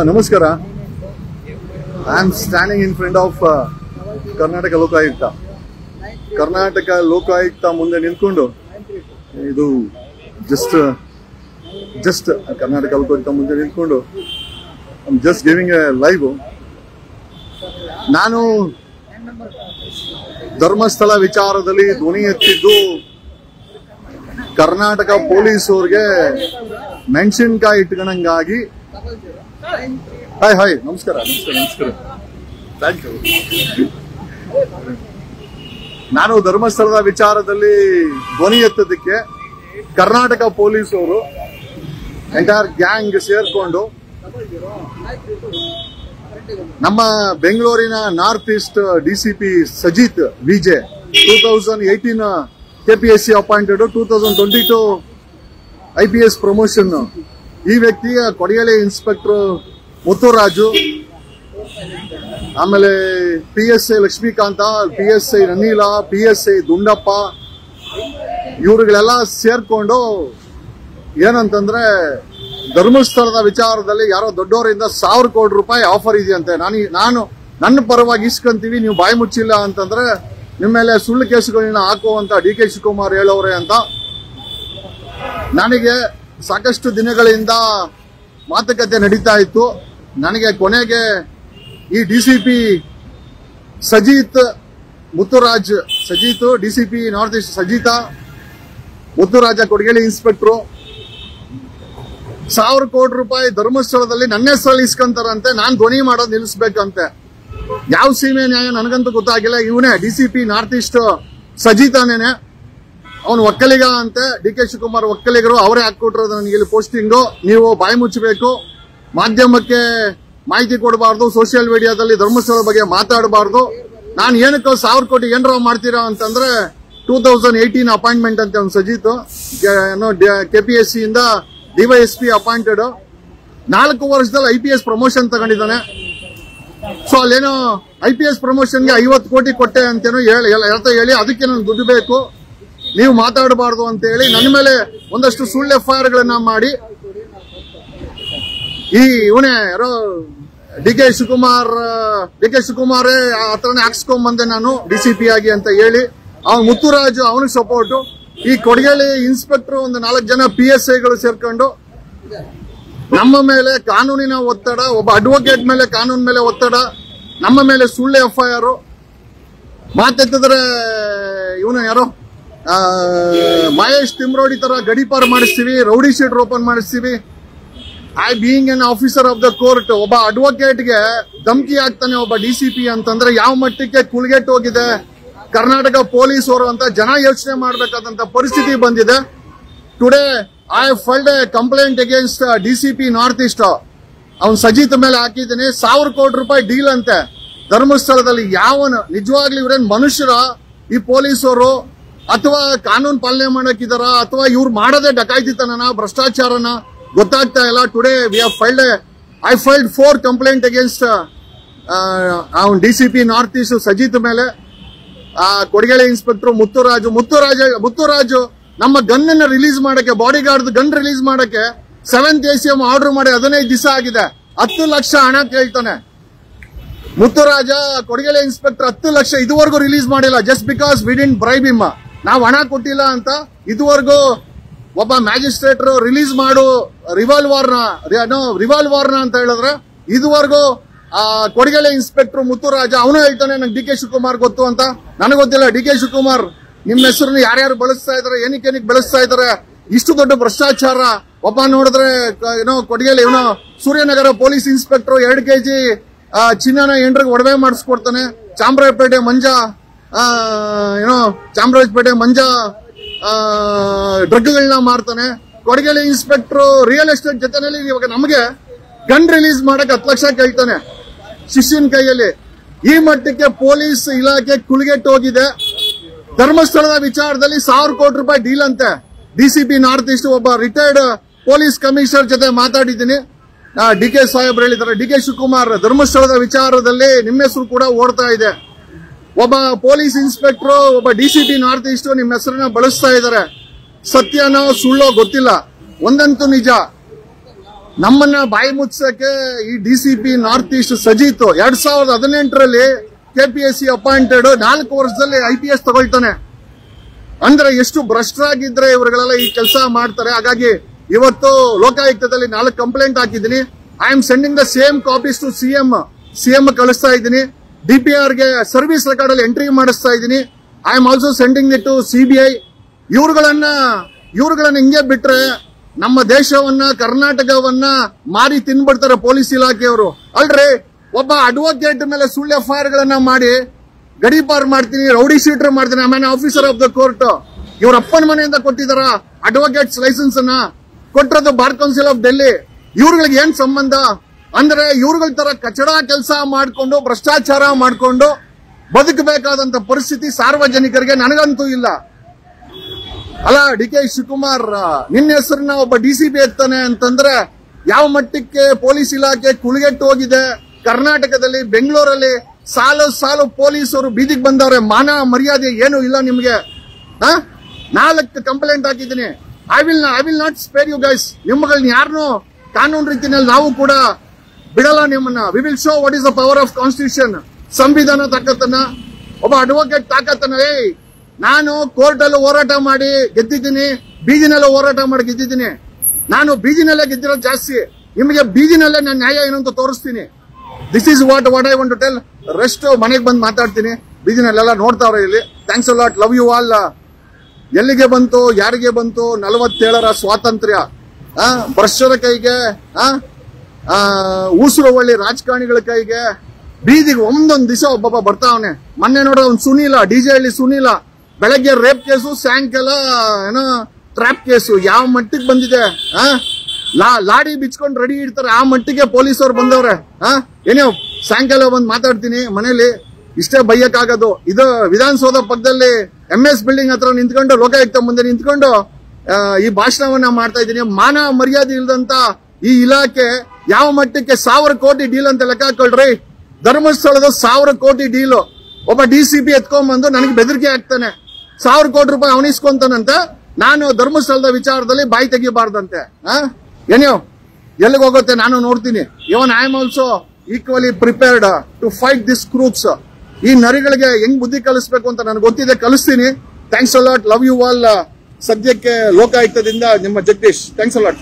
ನಮಸ್ಕಾರ. I am standing in front of Karnataka Lokayukta. Karnataka Lokayukta ಮುಂದೆ ನಿಂತ್ಕೊಂಡು ಇದು ಜಸ್ಟ್ ಕರ್ನಾಟಕ ಲೋಕಾಯುಕ್ತ ಮುಂದೆ ನಿಂತ್ಕೊಂಡು ಜಸ್ಟ್ ಗಿವಿಂಗ್ ಎ ಲೈವ್. ನಾನು ಧರ್ಮಸ್ಥಳ ವಿಚಾರದಲ್ಲಿ ಧ್ವನಿ ಎತ್ತಿದ್ದು ಕರ್ನಾಟಕ ಪೊಲೀಸ್ ಅವ್ರಿಗೆ ಮೆಣಸಿನ್ಕಾಯಿ ಇಟ್ಕೊಂಡಂಗಾಗಿ. ಹಾಯ್ ನಮಸ್ಕಾರ. Thank you. ನಾನು ಧರ್ಮಸ್ಥಳದ ವಿಚಾರದಲ್ಲಿ ಧ್ವನಿ ಎತ್ತೋದಕ್ಕೆ ಕರ್ನಾಟಕ ಪೊಲೀಸ್ ಅವರು ಎಂಟೈರ್ ಗ್ಯಾಂಗ್ ಸೇರ್ಕೊಂಡು ನಮ್ಮ ಬೆಂಗಳೂರಿನ north east DCP Sajith VJ 2018 KPSC appointed, 2022 IPS promotion. ಈ ವ್ಯಕ್ತಿಯ ಕೊಡಗೇಳಿ ಇನ್ಸ್ಪೆಕ್ಟರ್ ಮುತ್ತುರಾಜು, ಆಮೇಲೆ PSI Lakshmikanta, PSI ರನೀಲ, PSI Dundappa, ಇವರುಗಳೆಲ್ಲ ಸೇರ್ಕೊಂಡು ಏನಂತಂದ್ರೆ ಧರ್ಮಸ್ಥಳದ ವಿಚಾರದಲ್ಲಿ ಯಾರೋ ದೊಡ್ಡವರಿಂದ 1000 ಕೋಟಿ ರೂಪಾಯಿ ಆಫರ್ ಇದೆಯಂತೆ. ನಾನು ನನ್ನ ಪರವಾಗಿ ಇಸ್ಕೊಂತೀವಿ, ನೀವು ಬಾಯಿ ಮುಚ್ಚಿಲ್ಲ ಅಂತಂದ್ರೆ ನಿಮ್ಮ ಮೇಲೆ ಸುಳ್ಳು ಕೇಸುಗಳನ್ನ ಹಾಕುವಂತ DK ಶಿವಕುಮಾರ್ ಹೇಳೋರೆ ಅಂತ. ನನಗೆ ಸಾಕಷ್ಟು ದಿನಗಳಿಂದ ಮಾತುಕತೆ ನಡೀತಾ ಇತ್ತು. ನನಗೆ ಕೊನೆಗೆ ಈ DCP Sajith Muthuraj, DCP north east Sajith Muthuraj ಕೊಡಗೇಳಿ ಇನ್ಸ್ಪೆಕ್ಟ್ರು 1000 ಕೋಟಿ ರೂಪಾಯಿ ಧರ್ಮಸ್ಥಳದಲ್ಲಿ ನನ್ನ ಹೆಸರಲ್ಲಿ ಇಸ್ಕೊಂತಾರಂತೆ. ನಾನು ಧ್ವನಿ ಮಾಡೋದು ನಿಲ್ಲಿಸ್ಬೇಕಂತೆ. ಯಾವ ಸೀಮೆ ನ್ಯಾಯ ನನಗಂತೂ ಗೊತ್ತಾಗಿಲ್ಲ. ಇವನೇ DCP ನಾರ್ತ್ ಈಸ್ಟ್ ಸಜಿತಾನೇನೆ, ಅವನು ಒಕ್ಕಲಿಗ ಅಂತೆ. DK ಶಿವಕುಮಾರ್ ಒಕ್ಕಲಿಗರು, ಅವರೇ ಹಾಕೊಟ್ಟಿರೋದು ನನಗೆ ಇಲ್ಲಿ ಪೋಸ್ಟಿಂಗು. ನೀವು ಬಾಯಿ ಮುಚ್ಚಬೇಕು, ಮಾಧ್ಯಮಕ್ಕೆ ಮಾಹಿತಿ ಕೊಡಬಾರ್ದು, ಸೋಷಿಯಲ್ ಮೀಡಿಯಾದಲ್ಲಿ ಧರ್ಮಸ್ಥಳ ಬಗ್ಗೆ ಮಾತಾಡಬಾರ್ದು. ನಾನು ಏನಕ್ಕೋ 1000 ಕೋಟಿ ಏನಾರ ಮಾಡ್ತೀರಾ ಅಂತಂದ್ರೆ 2018 ಅಪಾಯಿಂಟ್ಮೆಂಟ್ ಅಂತೆ ಅವ್ನು ಸಜಿತ್. KPSC ಇಂದ DYSP ಅಪಾಯಿಂಟೆಡ್. 4 ವರ್ಷದಲ್ಲಿ IPS ಪ್ರಮೋಷನ್ ತಗೊಂಡಿದ್ದಾನೆ. ಸೊ ಅಲ್ಲೇನೋ IPS ಪ್ರಮೋಷನ್ಗೆ 50 ಕೋಟಿ ಕೊಟ್ಟೆ ಅಂತೇನೋ ಹೇಳಿ ಅದಕ್ಕೆ ನಾನು ದುಡ್ಡು ಬೇಕು, ನೀವು ಮಾತಾಡಬಾರ್ದು ಅಂತ ಹೇಳಿ ನನ್ನ ಮೇಲೆ ಒಂದಷ್ಟು ಸುಳ್ಳು FIR ಗಳನ್ನ ಮಾಡಿ ಈ ಇವನೇ ಯಾರೋ DK ಶಿವಕುಮಾರೇ ಆತರನೇ ಹಾಕ್ಸ್ಕೊಂಡ್ ಬಂದೆ ನಾನು DCP ಆಗಿ ಅಂತ ಹೇಳಿ. ಅವನು ಮುತ್ತುರಾಜು ಅವನಿಗೆ ಸಪೋರ್ಟು. ಈ ಕೊಡಗೇಳಿ ಇನ್ಸ್ಪೆಕ್ಟರ್ ಒಂದು 4 ಜನ PSIಗಳು ಸೇರ್ಕೊಂಡು ನಮ್ಮ ಮೇಲೆ ಕಾನೂನಿನ ಒತ್ತಡ, ಒಬ್ಬ ಅಡ್ವೊಕೇಟ್ ಮೇಲೆ ಕಾನೂನು ಮೇಲೆ ಒತ್ತಡ, ನಮ್ಮ ಮೇಲೆ ಸುಳ್ಳು FIR. ಮಾತೆತ್ತಿದ್ರೆ ಇವನು ಯಾರೋ ಮಹೇಶ್ ತಿಮ್ರೋಡಿ ತರ ಗಡಿಪಾರ್ ಮಾಡಿಸ್ತೀವಿ, ರೌಡಿ ಶೀಟರ್ ಓಪನ್ ಮಾಡಿಸ್ತೀವಿ. I being N officer of the court, ಒಬ್ಬ ಅಡ್ವೊಕೇಟ್ಗೆ ಧಮಕಿ ಆಗ್ತಾನೆ ಒಬ್ಬ DCP ಅಂತಂದ್ರೆ ಯಾವ ಮಟ್ಟಕ್ಕೆ ಕುಲ್ಗೆಟ್ ಹೋಗಿದೆ ಕರ್ನಾಟಕ ಪೊಲೀಸ್ ಅವರು ಅಂತ ಜನ ಯೋಚನೆ ಮಾಡಬೇಕಾದಂತ ಪರಿಸ್ಥಿತಿ ಬಂದಿದೆ. Today I filed A complaint against DCP north East. ಅವನ್ ಸಜಿತ್ ಮೇಲೆ ಹಾಕಿದ್ದೀನಿ. 1000 ಕೋಟಿ ರೂಪಾಯಿ ಡೀಲ್ ಅಂತೆ ಧರ್ಮಸ್ಥಳದಲ್ಲಿ. ಯಾವನು ನಿಜವಾಗ್ಲೂ ಇವ್ರೇನ್ ಮನುಷ್ಯರ ಈ ಪೊಲೀಸರು, ಅಥವಾ ಕಾನೂನು ಪಾಲನೆ ಮಾಡಕ್ಕಿದಾರ, ಅಥವಾ ಇವ್ರು ಮಾಡೋದೇ ಡಕಾಯಿತಿತನ, ಭ್ರಷ್ಟಾಚಾರನ ಗೊತ್ತಾಗ್ತಾ ಇಲ್ಲ. Today I filed 4 complaint against ಅವನ್ DCP ನಾರ್ತ್ ಈಸ್ಟ್ ಸಜಿತ್ ಮೇಲೆ. ಕೊಡಗೇಳಿ ಇನ್ಸ್ಪೆಕ್ಟರ್ ಮುತ್ತುರಾಜು ನಮ್ಮ ಗನ್ ಅನ್ನ ರಿಲೀಸ್ ಮಾಡಕ್ಕೆ, ಬಾಡಿ ಗಾರ್ಡ್ ಗನ್ ರಿಲೀಸ್ ಮಾಡಕ್ಕೆ 7th ACM ಆರ್ಡರ್ ಮಾಡಿ 15 ದಿವಸ ಆಗಿದೆ. 10 ಲಕ್ಷ ಹಣ ಕೇಳ್ತಾನೆ ಮುತ್ತುರಾಜ. ಕೊಡಗೇಳಿ ಇನ್ಸ್ಪೆಕ್ಟರ್ 10 ಲಕ್ಷ ಇದುವರೆಗೂ ರಿಲೀಸ್ ಮಾಡಿಲ್ಲ. Just because we didn't bribe him, ನಾವು ಹಣ ಕೊಟ್ಟಿಲ್ಲ ಅಂತ ಇದುವರೆಗೂ ಒಬ್ಬ ಮ್ಯಾಜಿಸ್ಟ್ರೇಟ್ ರಿಲೀಸ್ ಮಾಡು ರಿವಾಲ್ವರ್ನ ಅಂತ ಹೇಳಿದ್ರೆ ಇದುವರೆಗೂ ಕೊಡಗೇಳಿ ಇನ್ಸ್ಪೆಕ್ಟರ್ ಮುತ್ತುರಾಜ ಅವನು ಹೇಳ್ತಾನೆ ನಂಗೆ DK ಶಿವಕುಮಾರ್ ಗೊತ್ತು ಅಂತ. ನನಗೆ ಗೊತ್ತಿಲ್ಲ. DK ಶಿವಕುಮಾರ್ ನಿಮ್ಮ ಹೆಸರನ್ನು ಯಾರ್ಯಾರು ಬಳಸ್ತಾ ಇದಾರೆ, ಏನಕ್ಕೆ ಬಳಸ್ತಾ ಇದಾರೆ, ಇಷ್ಟು ದೊಡ್ಡ ಭ್ರಷ್ಟಾಚಾರ. ಒಬ್ಬ ನೋಡಿದ್ರೆ ಕೊಡಗೇಳಿ ಇವನು ಸೂರ್ಯನಗರ ಪೊಲೀಸ್ ಇನ್ಸ್ಪೆಕ್ಟರ್ 2 kg ಚಿನ್ನನ ಹೆಂಡ್ರಿಗೆ ಒಡವೆ ಮಾಡಿಸ್ಕೊಡ್ತಾನೆ. ಚಾಮರಾಜಪೇಟೆ ಮಂಜ ಡ್ರಗ್ಗಳನ್ನ ಮಾರ್ತಾನೆ. ಕೊಡಗೇಳಿ ಇನ್ಸ್ಪೆಕ್ಟರ್ ರಿಯಲ್ ಎಸ್ಟೇಟ್ ಜೊತೆನಲ್ಲಿ ಇವಾಗ ನಮಗೆ ಗನ್ ರಿಲೀಸ್ ಮಾಡಕ್ಕೆ 10 ಲಕ್ಷ ಕೇಳ್ತಾನೆ ಶಿಷ್ಯನ ಕೈಯಲ್ಲಿ. ಈ ಮಟ್ಟಕ್ಕೆ ಪೊಲೀಸ್ ಇಲಾಖೆ ಕುಲ್ಗೆಟ್ಟು ಹೋಗಿದೆ. ಧರ್ಮಸ್ಥಳದ ವಿಚಾರದಲ್ಲಿ 1000 ಕೋಟಿ ರೂಪಾಯಿ ಡೀಲ್ ಅಂತೆ. DCP ನಾರ್ತ್ ಈಸ್ಟ್ ಒಬ್ಬ ರಿಟೈರ್ಡ್ ಪೊಲೀಸ್ ಕಮಿಷನರ್ ಜೊತೆ ಮಾತಾಡಿದ್ದೀನಿ. DK ಸಾಹೇಬ್ರು ಹೇಳಿದ್ದಾರೆ, DK ಶಿವಕುಮಾರ್ ಧರ್ಮಸ್ಥಳದ ವಿಚಾರದಲ್ಲಿ ನಿಮ್ಮ ಹೆಸರು ಕೂಡ ಓಡ್ತಾ ಇದೆ. ಒಬ್ಬ ಪೊಲೀಸ್ ಇನ್ಸ್ಪೆಕ್ಟರ್, ಒಬ್ಬ DCP ನಾರ್ತ್ ಈಸ್ಟ್ ನಿಮ್ಮ ಹೆಸರನ್ನ ಬಳಸ್ತಾ ಇದ್ದಾರೆ. ಸತ್ಯನೋ ಸುಳ್ಳೋ ಗೊತ್ತಿಲ್ಲ. ಒಂದಂತೂ ನಿಜ, ನಮ್ಮನ್ನ ಬಾಯಿ ಮುಚ್ಚಕ್ಕೆ ಈ ಡಿಸಿಪಿ ನಾರ್ತ್ ಈಸ್ಟ್ ಸಜೀತ್ 2018ರಲ್ಲಿ KPSC ಅಪಾಯಿಂಟೆಡ್ 4 ವರ್ಷದಲ್ಲಿ IPS ತಗೊಳ್ತಾನೆ. ಅಂದ್ರೆ ಎಷ್ಟು ಭ್ರಷ್ಟರಾಗಿದ್ರೆ ಇವರುಗಳೆಲ್ಲ ಈ ಕೆಲಸ ಮಾಡ್ತಾರೆ. ಹಾಗಾಗಿ ಇವತ್ತು ಲೋಕಾಯುಕ್ತದಲ್ಲಿ 4 ಕಂಪ್ಲೇಂಟ್ ಹಾಕಿದ್ದೀನಿ. I am sending the same copies to CM ಕಳಿಸ್ತಾ ಇದ್ದೀನಿ. DPR ಗೆ ಸರ್ವಿಸ್ ರೆಕಾರ್ಡ್ ಅಲ್ಲಿ ಎಂಟ್ರಿ ಮಾಡಿಸ್ತಾ ಇದ್ದೀನಿ. I am also sending it to CBI. ಇವ್ರುಗಳನ್ನ ಹಿಂಗೆ ಬಿಟ್ರೆ ನಮ್ಮ ದೇಶವನ್ನ ಕರ್ನಾಟಕವನ್ನ ಮಾರಿ ತಿನ್ಬಿಡ್ತಾರೆ ಪೊಲೀಸ್ ಇಲಾಖೆಯವರು. ಅಲ್ರಿ, ಒಬ್ಬ ಅಡ್ವೊಕೇಟ್ ಮೇಲೆ ಸುಳ್ಳು FIR ಗಳನ್ನ ಮಾಡಿ ಗಡೀಪಾರ್ ಮಾಡ್ತೀನಿ, ರೌಡಿ ಶೀಟರ್ ಮಾಡ್ತೀನಿ, ಆಮೇಲೆ ಆಫೀಸರ್ ಆಫ್ ದ ಕೋರ್ಟ್. ಇವ್ರ ಅಪ್ಪನ ಮನೆಯಿಂದ ಕೊಟ್ಟಿದಾರ ಅಡ್ವೊಕೇಟ್ಸ್ ಲೈಸೆನ್ಸ್ ಅನ್ನ? ಕೊಟ್ಟಿರೋದು ಬಾರ್ ಕೌನ್ಸಿಲ್ ಆಫ್ ಡೆಲ್ಲಿ. ಇವ್ರುಗಳಿಗೆ ಏನ್ ಸಂಬಂಧ? ಅಂದ್ರೆ ಇವ್ರುಗಳ ತರ ಕಚಡ ಕೆಲಸ ಮಾಡ್ಕೊಂಡು ಭ್ರಷ್ಟಾಚಾರ ಮಾಡ್ಕೊಂಡು ಬದುಕಬೇಕಾದಂತ ಪರಿಸ್ಥಿತಿ ಸಾರ್ವಜನಿಕರಿಗೆ ನನಗಂತೂ ಇಲ್ಲ. ಅಲ್ಲ, DK ಶಿವಕುಮಾರ್ ನಿನ್ನ ಹೆಸರನ್ನ ಒಬ್ಬ DCP ಎತ್ತಾನೆ ಅಂತಂದ್ರೆ ಯಾವ ಮಟ್ಟಕ್ಕೆ ಪೊಲೀಸ್ ಇಲಾಖೆ ಕುಳಿಗೆಟ್ಟು ಹೋಗಿದೆ. ಕರ್ನಾಟಕದಲ್ಲಿ ಬೆಂಗಳೂರಲ್ಲಿ ಸಾಲು ಪೊಲೀಸರು ಬೀದಿಗೆ ಬಂದವ್ರೆ. ಮಾನ ಮರ್ಯಾದೆ ಏನು ಇಲ್ಲ ನಿಮ್ಗೆ. 4 ಕಂಪ್ಲೇಂಟ್ ಹಾಕಿದ್ದೀನಿ. I will not spare you guys. ನಿಮ್ಮಗಳನ್ನ ಯಾರನ್ನೂ ಕಾನೂನು ರೀತಿಯಲ್ಲಿ ನಾವು ಕೂಡ ಬಿಡಲ್ಲ ನಿಮ್ಮನ್ನ. We will show what is the power of constitution. ಸಂವಿಧಾನ ತಾಕತ್ತನ್ನ, ಒಬ್ಬ ಅಡ್ವೊಕೇಟ್ ತಾಕತ್ತನ್ನ. ನಾನು ಕೋರ್ಟ್ ಅಲ್ಲೂ ಹೋರಾಟ ಮಾಡಿ ಗೆದ್ದಿದ್ದೀನಿ, ಬೀದಿನಲ್ಲೂ ಹೋರಾಟ ಮಾಡಿ ಗೆದ್ದಿದ್ದೀನಿ. ನಾನು ಬೀದಿನಲ್ಲೇ ಗೆದ್ದಿರೋದು ಜಾಸ್ತಿ. ನಿಮಗೆ ಬೀದಿನಲ್ಲೇ ನಾನು ನ್ಯಾಯ ಏನು ಅಂತ ತೋರಿಸ್ತೀನಿ. This is what I want to tell. Rest ಮನೆಗೆ ಬಂದು ಮಾತಾಡ್ತೀನಿ. ಬೀದಿನಲ್ಲೆಲ್ಲ ನೋಡ್ತಾವ್ರೆ ಇಲ್ಲಿ. Thanks a lot, love you all. ಎಲ್ಲಿಗೆ ಬಂತು, ಯಾರಿಗೆ ಬಂತು 47ರ ಸ್ವಾತಂತ್ರ್ಯ? ಭ್ರಷ್ಟರ ಕೈಗೆ, ಊಸುರು ಒಳ್ಳೆ ರಾಜಕಾರಣಿಗಳ ಕೈಗೆ. ಬೀದಿಗೆ ಒಂದೊಂದು ದಿವಸ ಒಬ್ಬೊಬ್ಬ ಬರ್ತಾವನೆ. ಮೊನ್ನೆ ನೋಡ್ರ ಅವ್ನು ಸುನೀಲ, DJ ಹಳ್ಳಿ ಸುನೀಲ, ಬೆಳಗ್ಗೆ ರೇಪ್ ಕೇಸು, ಸಾಯಂಕಾಲ ಏನೋ ಟ್ರಾಪ್ ಕೇಸು. ಯಾವ ಮಟ್ಟಿಗೆ ಬಂದಿದೆ? ಲಾಡಿ ಬಿಚ್ಕೊಂಡು ರೆಡಿ ಇಡ್ತಾರೆ, ಆ ಮಟ್ಟಿಗೆ ಪೊಲೀಸರು ಬಂದವ್ರೆ. ಏನೋ ಸಾಯಂಕಾಲ ಬಂದು ಮಾತಾಡ್ತೀನಿ ಮನೇಲಿ. ಇಷ್ಟೇ ಬೈಯಕ್ಕಾಗೋದು. ಇದು ವಿಧಾನಸೌಧ ಪಕ್ಕದಲ್ಲಿ MS ಬಿಲ್ಡಿಂಗ್ ಹತ್ರ ನಿಂತ್ಕೊಂಡು, ಲೋಕಾಯುಕ್ತ ಮುಂದೆ ನಿಂತ್ಕೊಂಡು ಈ ಭಾಷಣವನ್ನ ಮಾಡ್ತಾ ಇದ್ದೀನಿ. ಮಾನ ಮರ್ಯಾದೆ ಇಲ್ದಂತ ಈ ಇಲಾಖೆ ಯಾವ ಮಟ್ಟಕ್ಕೆ 1000 ಕೋಟಿ ಡೀಲ್ ಅಂತ ಲೆಕ್ಕ ಹಾಕೊಳ್ರಿ. ಧರ್ಮಸ್ಥಳದ 1000 ಕೋಟಿ ಡೀಲು ಒಬ್ಬ DCP ಎತ್ಕೊಂಡ್ಬಂದು ನನಗೆ ಬೆದರಿಕೆ ಆಗ್ತಾನೆ. 1000 ಕೋಟಿ ರೂಪಾಯಿ ಅವನಿಸ್ಕೊಂತಾನಂತೆ. ನಾನು ಧರ್ಮಸ್ಥಳದ ವಿಚಾರದಲ್ಲಿ ಬಾಯಿ ತೆಗಿಬಾರ್ದಂತೆ. ಏನೋ ಎಲ್ಲಿಗೆ ಹೋಗುತ್ತೆ ನಾನು ನೋಡ್ತೀನಿ. Even I am also equally prepared to fight this crooks. ಈ ನರಿಗಳಿಗೆ ಹೆಂಗ್ ಬುದ್ಧಿ ಕಲಿಸ್ಬೇಕು ಅಂತ ನನಗೆ ಗೊತ್ತಿದೆ, ಕಲಿಸ್ತೀನಿ. Thanks a lot, love you all. ಸದ್ಯಕ್ಕೆ ಲೋಕಾಯುಕ್ತದಿಂದ ನಿಮ್ಮ ಜಗದೀಶ್. Thanks a lot.